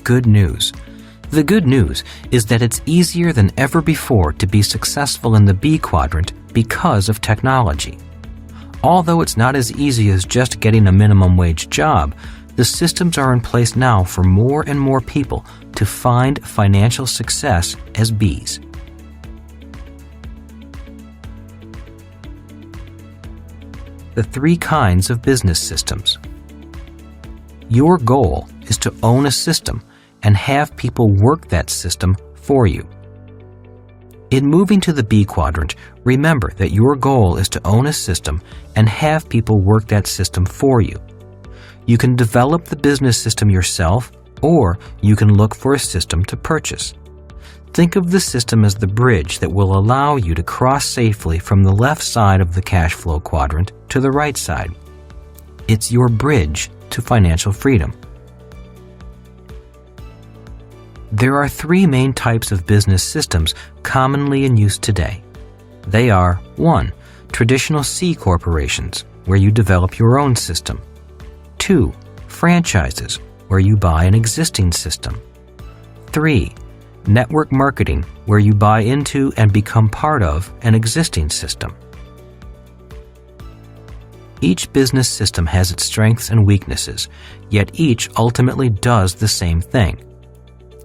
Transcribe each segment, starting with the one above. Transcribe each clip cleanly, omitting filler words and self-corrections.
good news. The good news is that it's easier than ever before to be successful in the B quadrant because of technology. Although it's not as easy as just getting a minimum wage job, the systems are in place now for more and more people to find financial success as Bs. The 3 kinds of business systems. Your goal is to own a system and have people work that system for you. In moving to the B quadrant, remember that your goal is to own a system and have people work that system for you. You can develop the business system yourself, or you can look for a system to purchase. Think of the system as the bridge that will allow you to cross safely from the left side of the cash flow quadrant to the right side. It's your bridge to financial freedom. There are 3 main types of business systems commonly in use today. They are 1. Traditional C corporations, where you develop your own system. 2. Franchises, where you buy an existing system. 3. Network marketing, where you buy into and become part of an existing system. Each business system has its strengths and weaknesses, yet each ultimately does the same thing.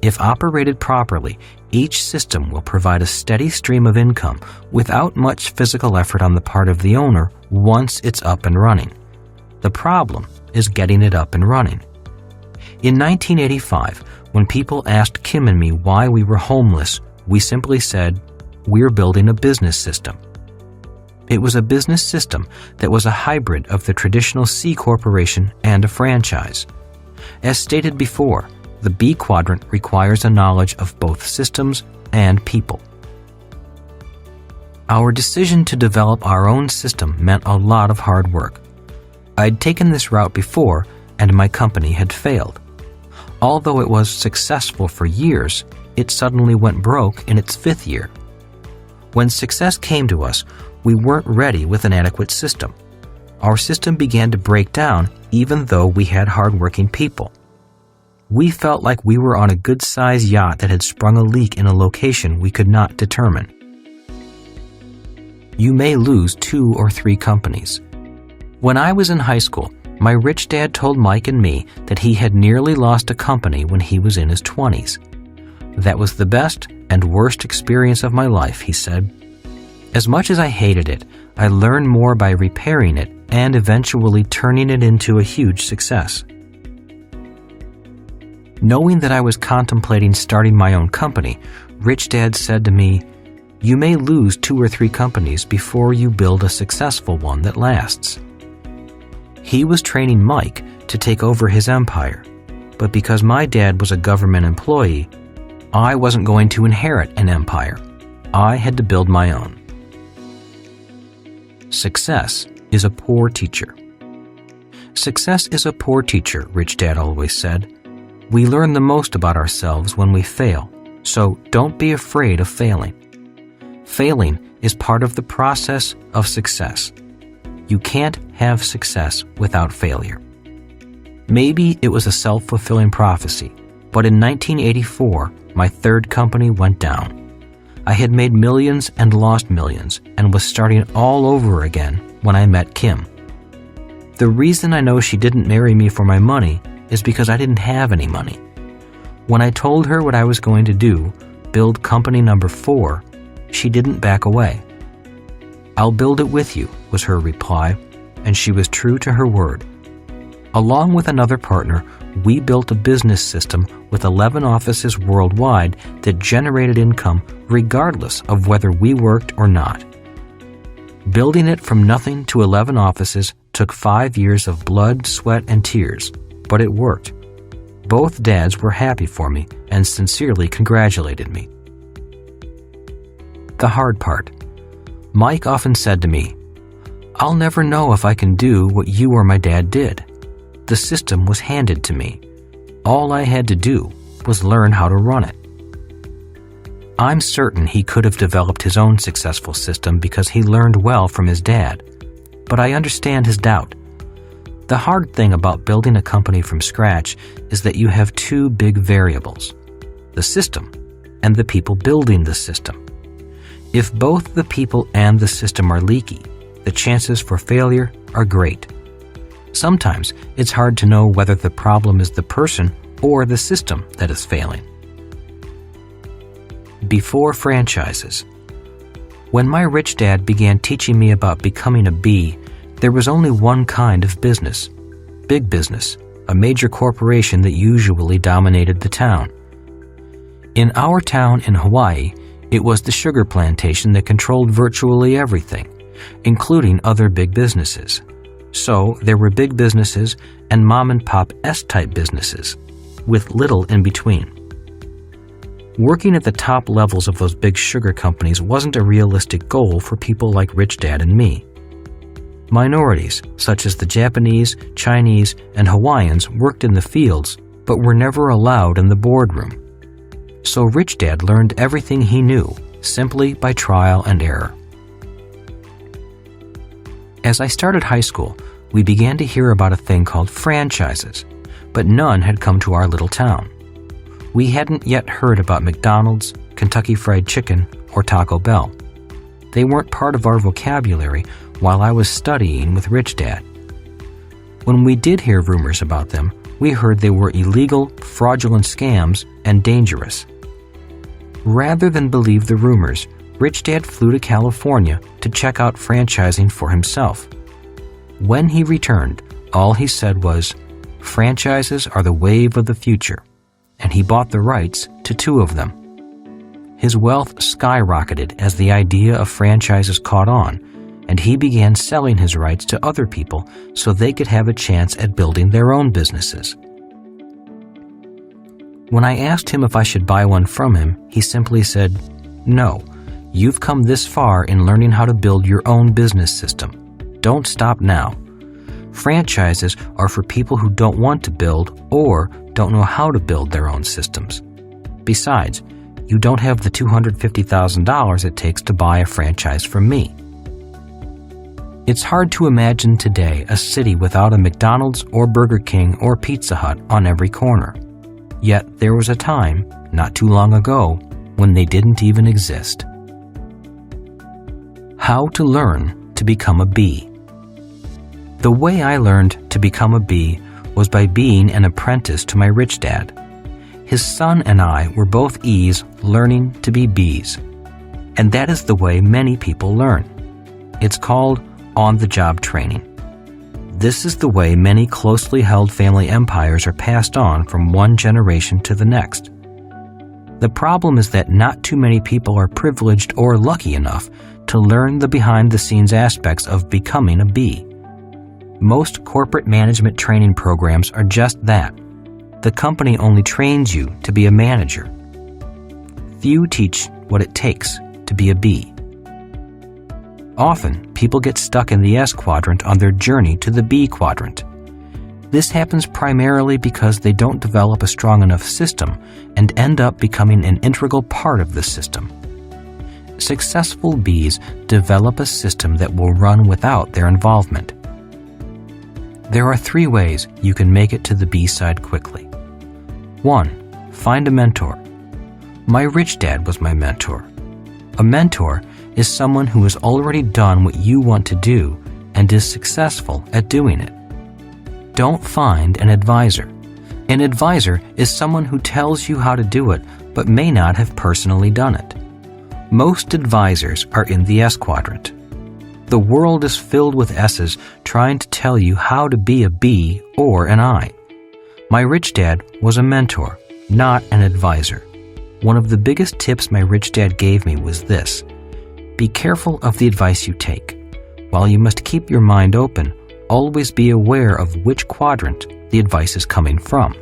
If operated properly, each system will provide a steady stream of income without much physical effort on the part of the owner once it's up and running. The problem is getting it up and running. In 1985, when people asked Kim and me why we were homeless, we simply said, "We're building a business system." It was a business system that was a hybrid of the traditional C corporation and a franchise. As stated before, the B quadrant requires a knowledge of both systems and people. Our decision to develop our own system meant a lot of hard work. I'd taken this route before, and my company had failed. Although it was successful for years, it suddenly went broke in its 5th year. When success came to us, we weren't ready with an adequate system. Our system began to break down even though we had hardworking people. We felt like we were on a good-sized yacht that had sprung a leak in a location we could not determine. You may lose 2 or 3 companies. When I was in high school, my rich dad told Mike and me that he had nearly lost a company when he was in his 20s. That was the best and worst experience of my life, he said. As much as I hated it, I learned more by repairing it and eventually turning it into a huge success. Knowing that I was contemplating starting my own company, Rich Dad said to me, "You may lose 2 or 3 companies before you build a successful one that lasts." He was training Mike to take over his empire, but because my dad was a government employee, I wasn't going to inherit an empire. I had to build my own. Success is a poor teacher. Success is a poor teacher, Rich Dad always said. We learn the most about ourselves when we fail, so don't be afraid of failing. Failing is part of the process of success. You can't have success without failure. Maybe it was a self-fulfilling prophecy, but in 1984, my 3rd company went down. I had made millions and lost millions and was starting all over again when I met Kim. The reason I know she didn't marry me for my money is because I didn't have any money. When I told her what I was going to do, build company number 4, she didn't back away. "I'll build it with you," was her reply, and she was true to her word. Along with another partner, we built a business system with 11 offices worldwide that generated income regardless of whether we worked or not. Building it from nothing to 11 offices took 5 years of blood, sweat, and tears, but it worked. Both dads were happy for me and sincerely congratulated me. The hard part. Mike often said to me, "I'll never know if I can do what you or my dad did. The system was handed to me. All I had to do was learn how to run it." I'm certain he could have developed his own successful system because he learned well from his dad, but I understand his doubt. The hard thing about building a company from scratch is that you have two big variables: the system and the people building the system. If both the people and the system are leaky, the chances for failure are great. Sometimes it's hard to know whether the problem is the person or the system that is failing. Before franchises. When my rich dad began teaching me about becoming a B, there was only one kind of business: big business, a major corporation that usually dominated the town. In our town in Hawaii, it was the sugar plantation that controlled virtually everything, including other big businesses. So there were big businesses and mom-and-pop S-type businesses, with little in between. Working at the top levels of those big sugar companies wasn't a realistic goal for people like Rich Dad and me. Minorities, such as the Japanese, Chinese, and Hawaiians, worked in the fields, but were never allowed in the boardroom. So Rich Dad learned everything he knew, simply by trial and error. As I started high school, we began to hear about a thing called franchises, but none had come to our little town. We hadn't yet heard about McDonald's, Kentucky Fried Chicken, or Taco Bell. They weren't part of our vocabulary while I was studying with Rich Dad. When we did hear rumors about them, we heard they were illegal, fraudulent scams and dangerous. Rather than believe the rumors, Rich Dad flew to California to check out franchising for himself. When he returned, all he said was, "Franchises are the wave of the future," and he bought the rights to 2 of them. His wealth skyrocketed as the idea of franchises caught on, and he began selling his rights to other people so they could have a chance at building their own businesses. When I asked him if I should buy one from him, he simply said, "No, you've come this far in learning how to build your own business system. Don't stop now. Franchises are for people who don't want to build or don't know how to build their own systems. Besides, you don't have the $250,000 it takes to buy a franchise from me." It's hard to imagine today a city without a McDonald's or Burger King or Pizza Hut on every corner. Yet there was a time, not too long ago, when they didn't even exist. How to learn to become a B. The way I learned to become a B was by being an apprentice to my rich dad. His son and I were both E's learning to be B's. And that is the way many people learn. It's called on-the-job training. This is the way many closely held family empires are passed on from one generation to the next. The problem is that not too many people are privileged or lucky enough to learn the behind-the-scenes aspects of becoming a B. Most corporate management training programs are just that. The company only trains you to be a manager. Few teach what it takes to be a B. Often, people get stuck in the S quadrant on their journey to the B quadrant. This happens primarily because they don't develop a strong enough system and end up becoming an integral part of the system. Successful Bs develop a system that will run without their involvement. There are 3 ways you can make it to the B side quickly. 1. Find a mentor. My rich dad was my mentor. A mentor is someone who has already done what you want to do and is successful at doing it. Don't find an advisor. An advisor is someone who tells you how to do it but may not have personally done it. Most advisors are in the S quadrant. The world is filled with S's trying to tell you how to be a B or an I. My rich dad was a mentor, not an advisor. One of the biggest tips my rich dad gave me was this: be careful of the advice you take. While you must keep your mind open, always be aware of which quadrant the advice is coming from.